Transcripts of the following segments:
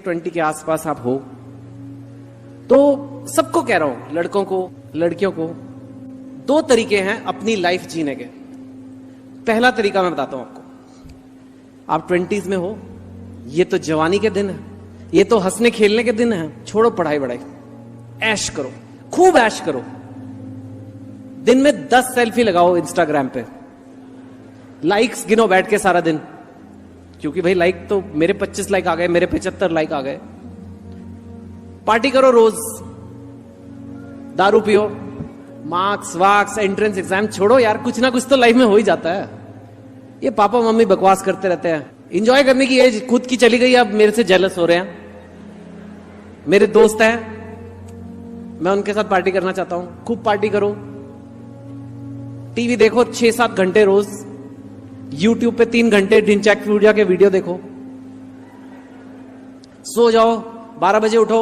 20 के आसपास आप हो, तो सबको कह रहा हूं, लड़कों को, लड़कियों को, 2 तरीके हैं अपनी लाइफ जीने के। पहला तरीका मैं बताता हूं आपको। आप 20s में हो, ये तो जवानी के दिन है, ये तो हंसने खेलने के दिन है। छोड़ो पढ़ाई वढ़ाई, ऐश करो, खूब ऐश करो। दिन में 10 सेल्फी लगाओ इंस्टाग्राम पे, लाइक्स गिनो बैठ के सारा दिन, क्योंकि भाई लाइक तो मेरे 25 लाइक आ गए, मेरे 75 लाइक आ गए। पार्टी करो रोज, दारू पियो, मार्क्स वार्क्स एंट्रेंस एग्जाम छोड़ो यार, कुछ ना कुछ तो लाइफ में हो ही जाता है। ये पापा मम्मी बकवास करते रहते हैं। एंजॉय करने की एज खुद की चली गई, अब मेरे से जेलस हो रहे हैं। मेरे दोस्त हैं, मैं उनके साथ पार्टी करना चाहता हूं। खूब पार्टी करो, टीवी देखो 6-7 घंटे रोज, यूट्यूब पे 3 घंटे ढिंचैक पूजा के वीडियो देखो, सो जाओ, 12 बजे उठो।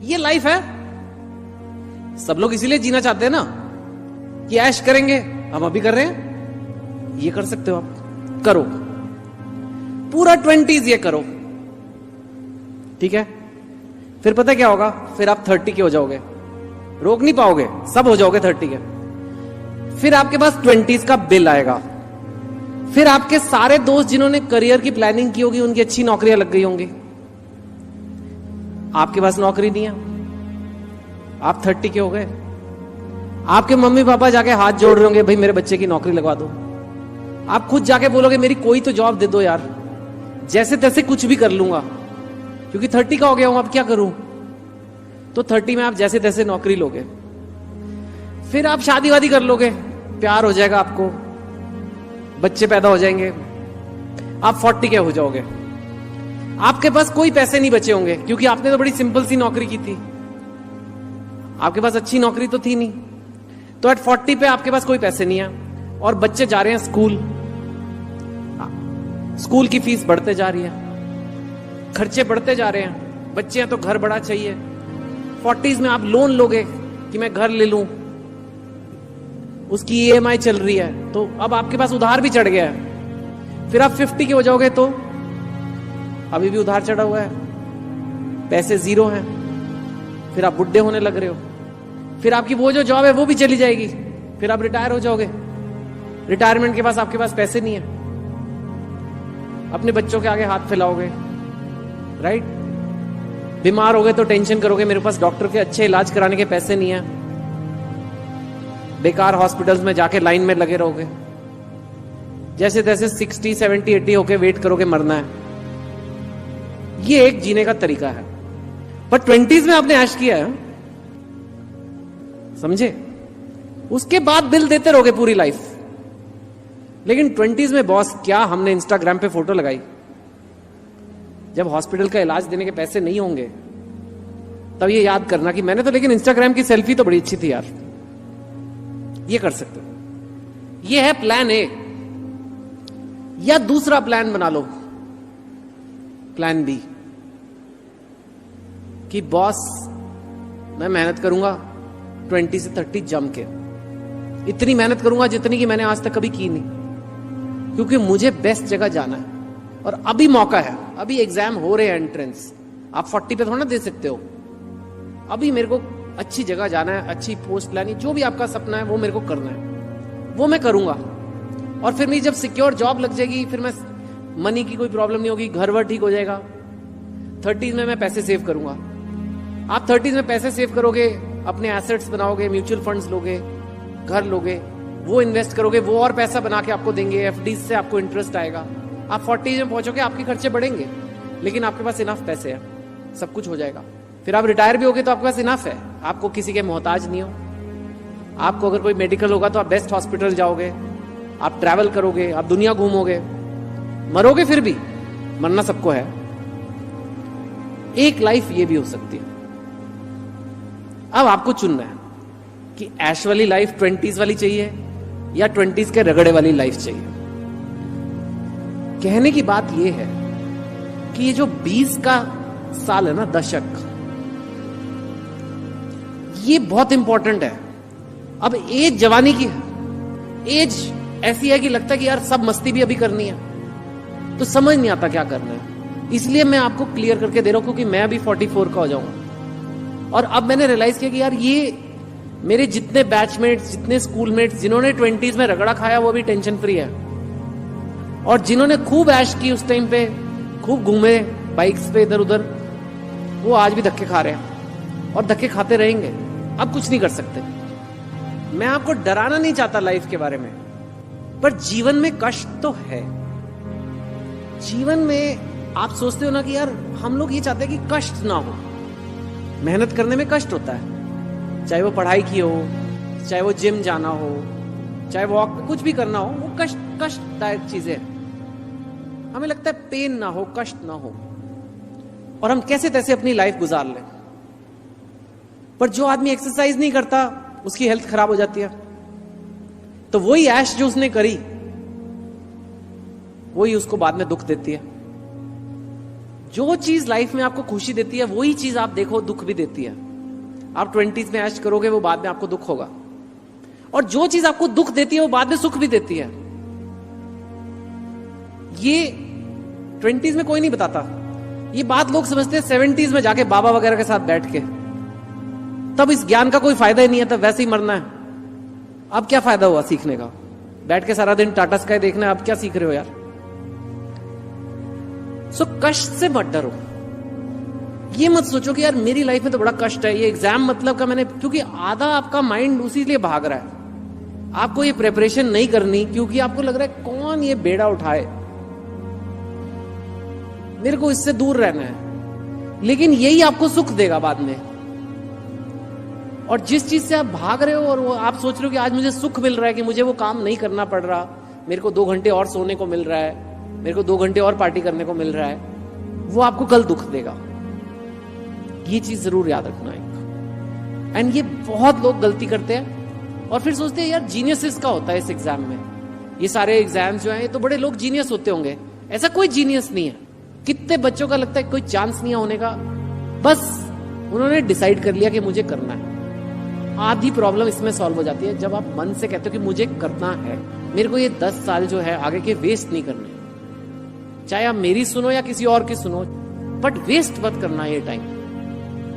ये लाइफ है। सब लोग इसीलिए जीना चाहते हैं ना, कि ऐश करेंगे। हम अभी कर रहे हैं, ये कर सकते हो आप, करो पूरा 20s ये करो, ठीक है। फिर पता क्या होगा, फिर आप 30 के हो जाओगे, रोक नहीं पाओगे, सब हो जाओगे 30 के। फिर आपके पास 20s का बिल आएगा। फिर आपके सारे दोस्त जिन्होंने करियर की प्लानिंग की होगी, उनकी अच्छी नौकरियां लग गई होंगी, आपके पास नौकरी नहीं है, आप 30 के हो गए। आपके मम्मी पापा जाके हाथ जोड़ रहे होंगे, भाई मेरे बच्चे की नौकरी लगवा दो। आप खुद जाके बोलोगे मेरी कोई तो जॉब दे दो यार, जैसे तैसे कुछ भी कर लूंगा, क्योंकि 30 का हो गया हूं, अब क्या करूं। तो 30 में आप जैसे तैसे नौकरी लोगे, फिर आप शादी वादी कर लोगे, प्यार हो जाएगा आपको, बच्चे पैदा हो जाएंगे, आप 40 के हो जाओगे। आपके पास कोई पैसे नहीं बचे होंगे, क्योंकि आपने तो बड़ी सिंपल सी नौकरी की थी, आपके पास अच्छी नौकरी तो थी नहीं। तो एट 40 पे आपके पास कोई पैसे नहीं है, और बच्चे जा रहे हैं स्कूल, स्कूल की फीस बढ़ते जा रही है, खर्चे बढ़ते जा रहे हैं, बच्चे हैं तो घर बड़ा चाहिए। 40s में आप लोन लोगे कि मैं घर ले लूं, उसकी EMI चल रही है, तो अब आपके पास उधार भी चढ़ गया है। फिर आप 50 के हो जाओगे तो अभी भी उधार चढ़ा हुआ है, पैसे जीरो हैं। फिर आप बुढ़े होने लग रहे हो, फिर आपकी वो जो जॉब है वो भी चली जाएगी, फिर आप रिटायर हो जाओगे। रिटायरमेंट के पास आपके पास पैसे नहीं है, अपने बच्चों के आगे हाथ फैलाओगे, राइट। बीमार हो गए तो टेंशन करोगे, मेरे पास डॉक्टर के अच्छे इलाज कराने के पैसे नहीं है, बेकार हॉस्पिटल्स में जाके लाइन में लगे रहोगे, जैसे तैसे 60, 70, 80 होके वेट करोगे, मरना है। ये एक जीने का तरीका है। पर 20s में आपने ऐश किया है, समझे, उसके बाद बिल देते रहोगे पूरी लाइफ। लेकिन 20s में बॉस क्या हमने इंस्टाग्राम पे फोटो लगाई, जब हॉस्पिटल का इलाज देने के पैसे नहीं होंगे तब ये याद करना कि मैंने तो लेकिन इंस्टाग्राम की सेल्फी तो बड़ी अच्छी थी यार। ये कर सकते हो। ये है प्लान ए। या दूसरा प्लान बना लो, प्लान बी, कि बॉस मैं मेहनत करूंगा 20 से 30 जम के, इतनी मेहनत करूंगा जितनी कि मैंने आज तक कभी की नहीं, क्योंकि मुझे बेस्ट जगह जाना है और अभी मौका है, अभी एग्जाम हो रहे हैं एंट्रेंस। आप 40 पे थोड़ा ना दे सकते हो, अभी मेरे को अच्छी जगह जाना है, अच्छी पोस्ट लानी, जो भी आपका सपना है वो मेरे को करना है, वो मैं करूंगा। और फिर मेरी जब सिक्योर जॉब लग जाएगी, फिर मैं मनी की कोई प्रॉब्लम नहीं होगी, घर वर ठीक हो जाएगा। 30s में मैं पैसे सेव करूंगा। आप 30s में पैसे सेव करोगे, अपने एसेट्स बनाओगे, म्यूचुअल फंड्स लोगे, घर लोगे, वो इन्वेस्ट करोगे, वो और पैसा बना के आपको देंगे, FDs से आपको इंटरेस्ट आएगा। आप 40s में पहुंचोगे, आपके खर्चे बढ़ेंगे, लेकिन आपके पास इनफ पैसे हैं, सब कुछ हो जाएगा। फिर आप रिटायर भी होगे तो आपके पास इनफ है, आपको किसी के मोहताज नहीं हो। आपको अगर कोई मेडिकल होगा तो आप बेस्ट हॉस्पिटल जाओगे, आप ट्रैवल करोगे, आप दुनिया घूमोगे, मरोगे फिर भी, मरना सबको है। एक लाइफ ये भी हो सकती है। अब आपको चुनना है कि ऐश वाली लाइफ 20s वाली चाहिए या 20s के रगड़े वाली लाइफ चाहिए। कहने की बात यह है कि ये जो 20 का साल है ना, दशक, ये बहुत इंपॉर्टेंट है। अब एज जवानी की है, एज ऐसी है कि लगता है कि यार सब मस्ती भी अभी करनी है, तो समझ नहीं आता क्या करना है। इसलिए मैं आपको क्लियर करके दे रहा हूं, क्योंकि मैं अभी 44 का हो जाऊंगा। और अब मैंने रियलाइज किया कि यार ये मेरे जितने बैचमेट्स, जितने स्कूलमेट्स जिन्होंने 20s में रगड़ा खाया वो भी टेंशन फ्री है, और जिन्होंने खूब ऐश की उस टाइम पे, खूब घूमे बाइक्स पे इधर उधर, वो आज भी धक्के खा रहे हैं और धक्के खाते रहेंगे। अब कुछ नहीं कर सकते। मैं आपको डराना नहीं चाहता लाइफ के बारे में, पर जीवन में कष्ट तो है। जीवन में आप सोचते हो ना कि यार हम लोग ये चाहते हैं कि कष्ट ना हो। मेहनत करने में कष्ट होता है, चाहे वो पढ़ाई की हो, चाहे वो जिम जाना हो, चाहे वॉक कुछ भी करना हो, वो कष्टदायक चीजें। हमें लगता है पेन ना हो, कष्ट ना हो, और हम कैसे तैसे अपनी लाइफ गुजार लें। पर जो आदमी एक्सरसाइज नहीं करता उसकी हेल्थ खराब हो जाती है, तो वही ऐश जो उसने करी वही उसको बाद में दुख देती है। जो चीज लाइफ में आपको खुशी देती है वही चीज आप देखो दुख भी देती है। आप 20s में ऐश करोगे वो बाद में आपको दुख होगा, और जो चीज आपको दुख देती है वो बाद में सुख भी देती है। ये 20s में कोई नहीं बताता। ये बात लोग समझते हैं 70s में जाके बाबा वगैरह के साथ बैठ के, तब इस ज्ञान का कोई फायदा ही नहीं है, तब वैसे ही मरना है। अब क्या फायदा हुआ सीखने का? बैठ के सारा दिन टाटा स्काई देखना है, अब क्या सीख रहे हो यार? सो कष्ट से मत डरो। ये मत सोचो कि यार मेरी लाइफ में तो बड़ा कष्ट है, ये एग्जाम मतलब का मैंने, क्योंकि आधा आपका माइंड उसी लिए भाग रहा है। आपको ये प्रिपरेशन नहीं करनी क्योंकि आपको लग रहा है कौन ये बेड़ा उठाए, मेरे को इससे दूर रहना है। लेकिन यही आपको सुख देगा बाद में। और जिस चीज से आप भाग रहे हो और वो आप सोच रहे हो कि आज मुझे सुख मिल रहा है कि मुझे वो काम नहीं करना पड़ रहा, मेरे को 2 घंटे और सोने को मिल रहा है, मेरे को 2 घंटे और पार्टी करने को मिल रहा है, वो आपको कल दुख देगा। ये चीज जरूर याद रखना है। एंड ये बहुत लोग गलती करते हैं और फिर सोचते हैं यार जीनियस इसका होता है इस एग्जाम में। ये सारे एग्जाम्स जो हैं ये तो बड़े लोग जीनियस होते होंगे। ऐसा कोई जीनियस नहीं है। कितने बच्चों का लगता है कोई चांस नहीं है होने का, बस उन्होंने डिसाइड कर लिया कि मुझे करना है। आधी प्रॉब्लम इसमें सॉल्व हो जाती है जब आप मन से कहते हो कि मुझे करना है, मेरे को ये 10 साल जो है आगे के वेस्ट नहीं करने। चाहे आप मेरी सुनो या किसी और की सुनो, बट वेस्ट मत करना ये टाइम,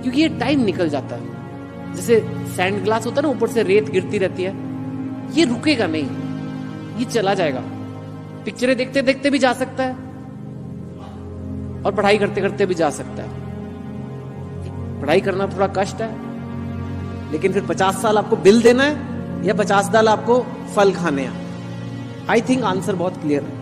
क्योंकि ये टाइम निकल जाता है। जैसे सैंड ग्लास होता है ना, ऊपर से रेत गिरती रहती है, ये रुकेगा नहीं, ये चला जाएगा। पिक्चरें देखते देखते भी जा सकता है और पढ़ाई करते करते भी जा सकता है। पढ़ाई करना थोड़ा कष्ट है, लेकिन फिर 50 साल आपको बिल देना है या 50 साल आपको फल खाने हैं? आई थिंक आंसर बहुत क्लियर है।